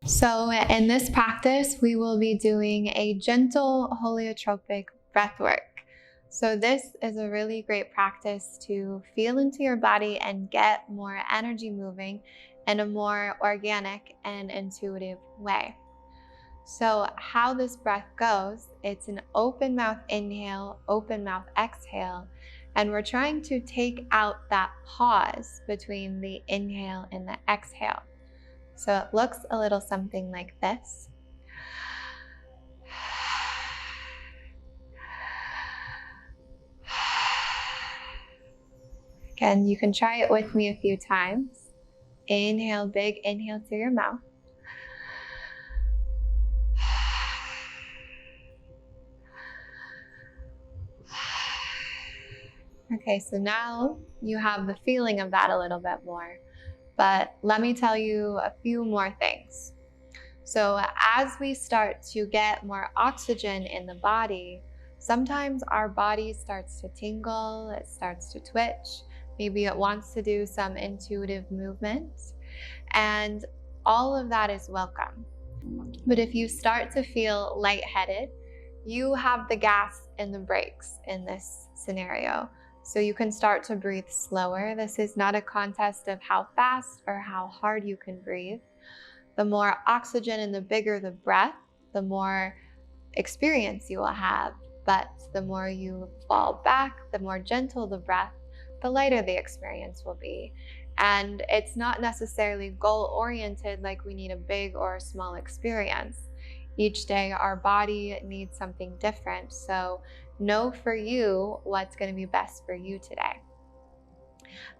So in this practice, we will be doing a gentle heliotropic breathwork. So this is a really great practice to feel into your body and get more energy moving in a more organic and intuitive way. So how this breath goes, it's an open mouth inhale, open mouth exhale, and we're trying to take out that pause between the inhale and the exhale. So it looks a little something like this. Again, you can try it with me a few times. Inhale, big inhale through your mouth. Okay, so now you have the feeling of that a little bit more, but let me tell you a few more things. So as we start to get more oxygen in the body, sometimes our body starts to tingle, it starts to twitch, maybe it wants to do some intuitive movements, and all of that is welcome. But if you start to feel lightheaded, you have the gas and the brakes in this scenario. So you can start to breathe slower. This is not a contest of how fast or how hard you can breathe. The more oxygen and the bigger the breath, the more experience you will have. But the more you fall back, the more gentle the breath, the lighter the experience will be. And it's not necessarily goal-oriented, like we need a big or a small experience. Each day our body needs something different. So know for you what's going to be best for you today.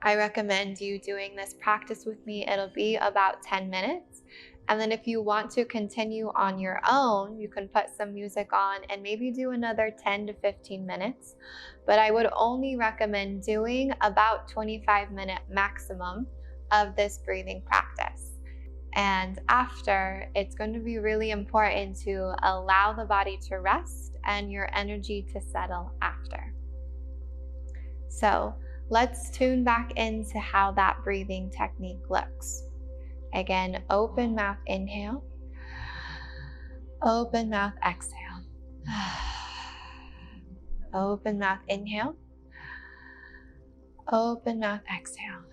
I recommend you doing this practice with me. It'll be about 10 minutes. And then if you want to continue on your own, you can put some music on and maybe do another 10 to 15 minutes. But I would only recommend doing about 25-minute maximum of this breathing practice. And after, it's going to be really important to allow the body to rest and your energy to settle after. So let's tune back into how that breathing technique looks. Again, open mouth inhale, open mouth exhale. Open mouth inhale, open mouth exhale.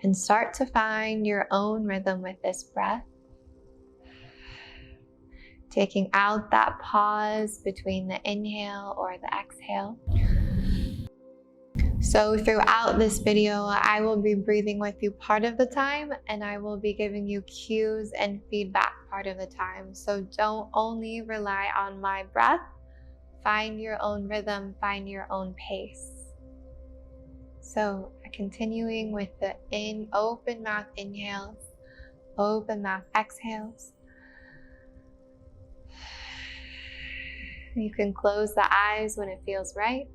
And start to find your own rhythm with this breath. Taking out that pause between the inhale or the exhale. So throughout this video, I will be breathing with you part of the time, and I will be giving you cues and feedback part of the time. So don't only rely on my breath. Find your own rhythm, find your own pace. So continuing with the open mouth inhales, open mouth exhales. You can close the eyes when it feels right.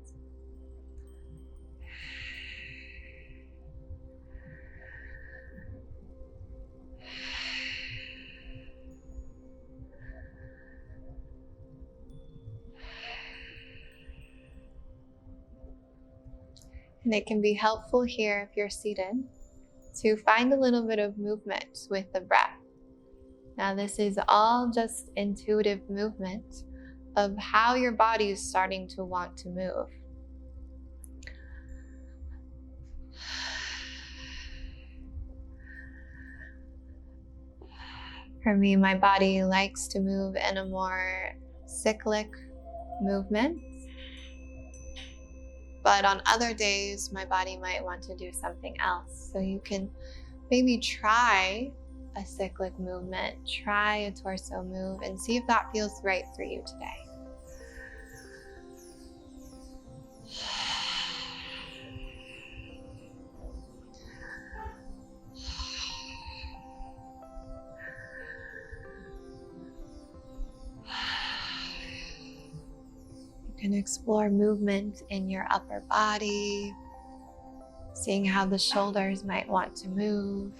And it can be helpful here if you're seated to find a little bit of movement with the breath. Now this is all just intuitive movement of how your body is starting to want to move. For me, my body likes to move in a more cyclic movement. But on other days, my body might want to do something else. So you can maybe try a cyclic movement, try a torso move, and see if that feels right for you today. You can explore movement in your upper body, seeing how the shoulders might want to move.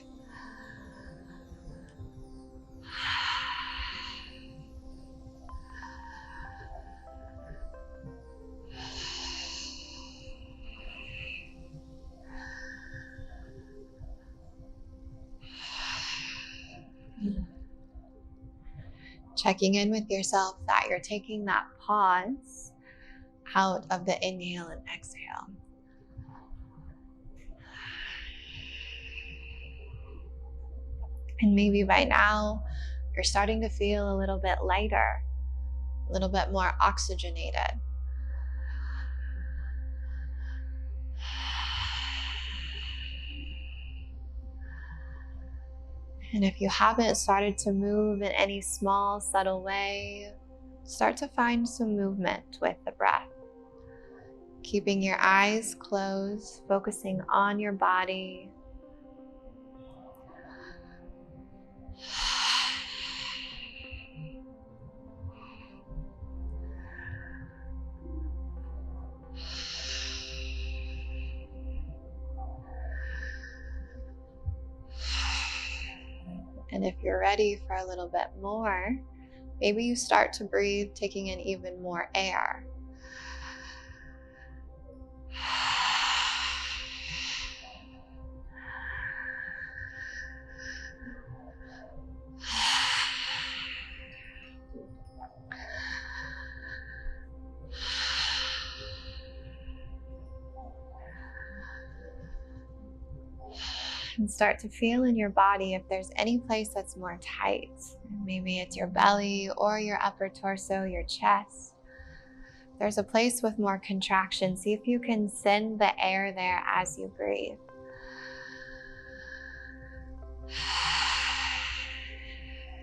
Checking in with yourself that you're taking that pause out of the inhale and exhale. And maybe by now, you're starting to feel a little bit lighter, a little bit more oxygenated. And if you haven't started to move in any small, subtle way, start to find some movement with the breath. Keeping your eyes closed, focusing on your body. And if you're ready for a little bit more, maybe you start to breathe, taking in even more air. And start to feel in your body if there's any place that's more tight. Maybe it's your belly or your upper torso, your chest. There's a place with more contraction. See if you can send the air there as you breathe.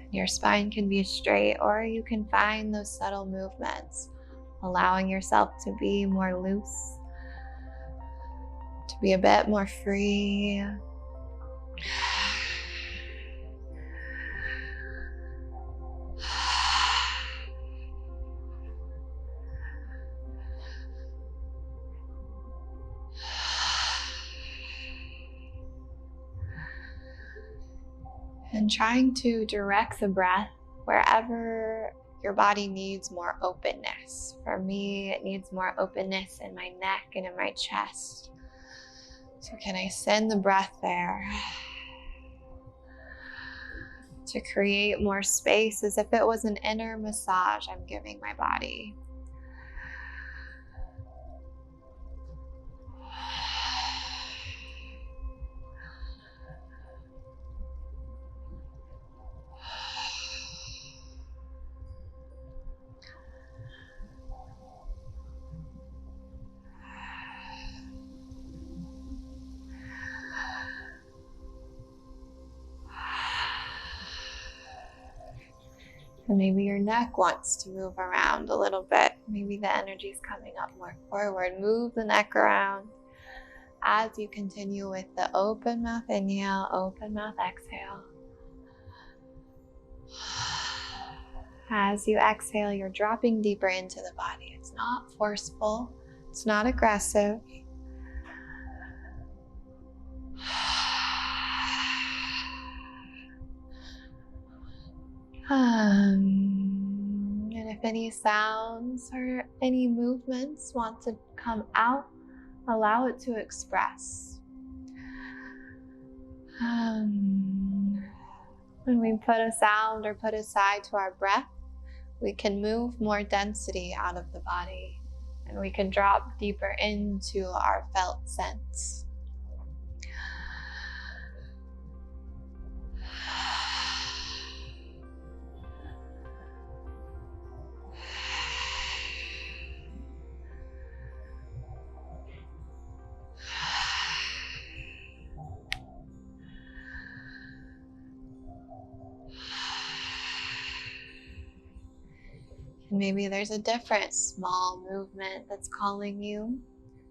Your spine can be straight, or you can find those subtle movements, allowing yourself to be more loose, to be a bit more free. And trying to direct the breath wherever your body needs more openness. For me, it needs more openness in my neck and in my chest. So can I send the breath there to create more space, as if it was an inner massage I'm giving my body. And maybe your neck wants to move around a little bit. Maybe the energy is coming up more forward. Move the neck around as you continue with the open mouth inhale, open mouth exhale. As you exhale, you're dropping deeper into the body. It's not forceful. It's not aggressive. And if any sounds or any movements want to come out, allow it to express. When we put a sound or put a sigh to our breath, we can move more density out of the body, and we can drop deeper into our felt sense. Maybe there's a different small movement that's calling you.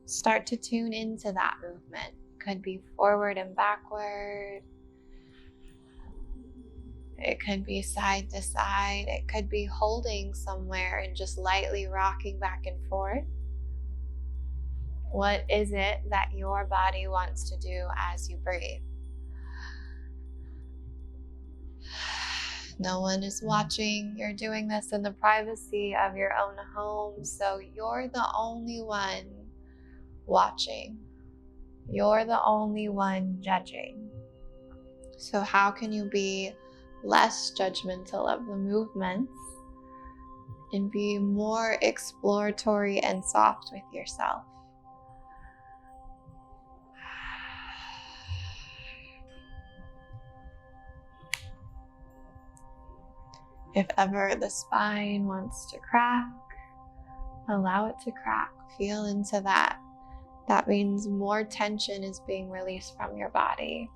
Start to tune into that movement. Could be forward and backward. It could be side to side. It could be holding somewhere and just lightly rocking back and forth. What is it that your body wants to do as you breathe? No one is watching. You're doing this in the privacy of your own home, so you're the only one watching. You're the only one judging. So how can you be less judgmental of the movements, and be more exploratory and soft with yourself. If ever the spine wants to crack, allow it to crack. Feel into that. That means more tension is being released from your body.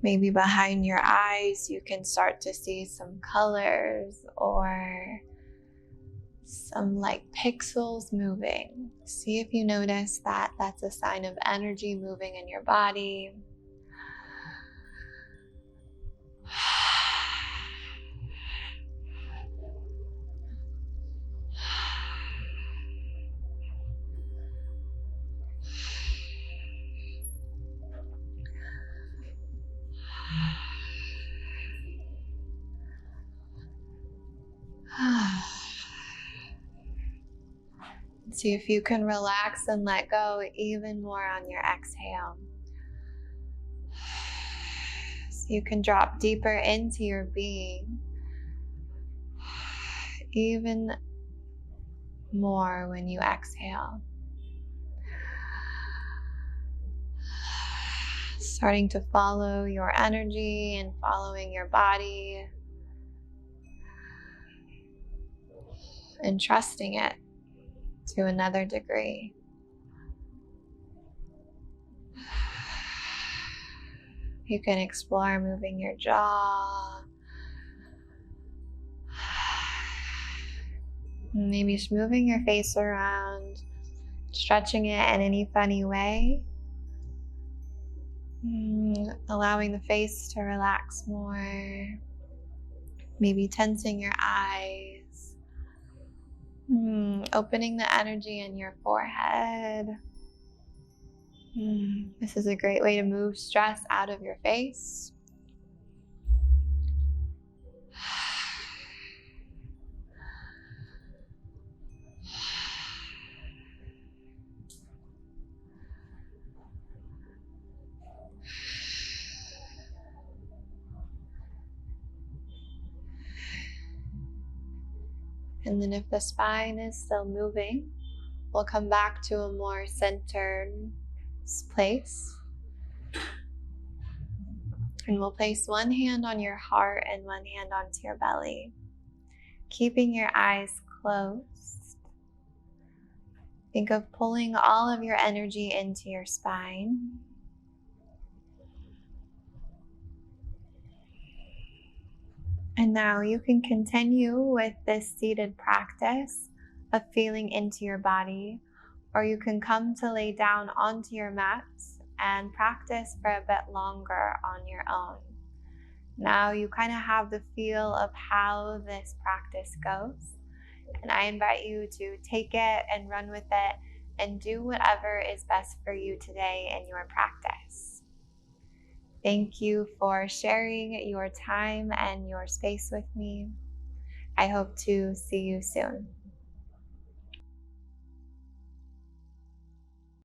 Maybe behind your eyes, you can start to see some colors or some like pixels moving. See if you notice that that's a sign of energy moving in your body. See if you can relax and let go even more on your exhale. So you can drop deeper into your being, even more when you exhale. Starting to follow your energy and following your body and trusting it to another degree. You can explore moving your jaw, maybe just moving your face around, stretching it in any funny way, allowing the face to relax more, maybe tensing your eyes, opening the energy in your forehead. This is a great way to move stress out of your face. And then if the spine is still moving, we'll come back to a more centered place. And we'll place one hand on your heart and one hand onto your belly, keeping your eyes closed. Think of pulling all of your energy into your spine. And now you can continue with this seated practice of feeling into your body, or you can come to lay down onto your mats and practice for a bit longer on your own. Now you kind of have the feel of how this practice goes, and I invite you to take it and run with it and do whatever is best for you today in your practice. Thank you for sharing your time and your space with me. I hope to see you soon.